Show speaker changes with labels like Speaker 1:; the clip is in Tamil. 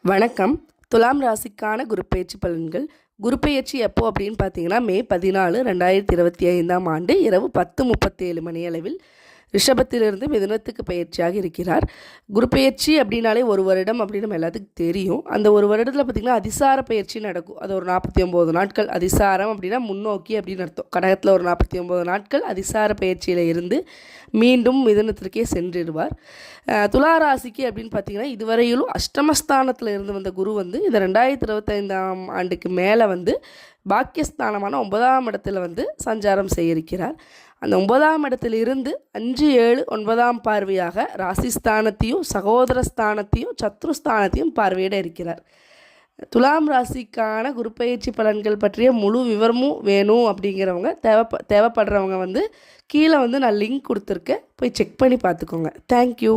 Speaker 1: வணக்கம். துலாம் ராசிக்கான குருப்பெயர்ச்சி பலன்கள். குருப்பெயர்ச்சி எப்போ அப்படின்னு பார்த்தீங்கன்னா, மே 14, 2025ஆம் ஆண்டு இரவு 10:37 மணியளவில் ரிஷபத்திலிருந்து மிதுனத்துக்கு பயிற்சியாக இருக்கிறார். குருப்பெயர்ச்சி அப்படின்னாலே ஒரு வருடம் அப்படின்னு நம்ம எல்லாத்துக்கும் தெரியும். அந்த ஒரு வருடத்தில் பார்த்திங்கன்னா அதிசார பயிற்சி நடக்கும். அது ஒரு 49 நாட்கள். அதிசாரம் அப்படின்னா முன்னோக்கி அப்படின்னு அர்த்தம். கடகத்தில் ஒரு 49 நாட்கள் அதிசார பயிற்சியில் இருந்து மீண்டும் மிதுனத்திற்கே சென்றிடுவார். துலா ராசிக்கு அப்படின்னு பார்த்தீங்கன்னா, இதுவரையிலும் அஷ்டமஸ்தானத்தில் இருந்து வந்த குரு வந்து இந்த 2025ஆம் ஆண்டுக்கு மேலே வந்து பாக்கியஸ்தானமான 9ஆம் இடத்துல சஞ்சாரம் செய்ய இருக்கிறார். அந்த 9ஆம் இடத்திலிருந்து 5, 7, 9ஆம் பார்வையாக ராசிஸ்தானத்தையும் சகோதரஸ்தானத்தையும் சத்ருஸ்தானத்தையும் பார்வையிட இருக்கிறார். துலாம் ராசிக்கான குருப்பெயர்ச்சி பலன்கள் பற்றிய முழு விவரமும் வேணும் அப்படிங்கிறவங்க தேவைப்படுறவங்க கீழே நான் லிங்க் கொடுத்துருக்கேன், போய் செக் பண்ணி பார்த்துக்கோங்க. தேங்க்யூ.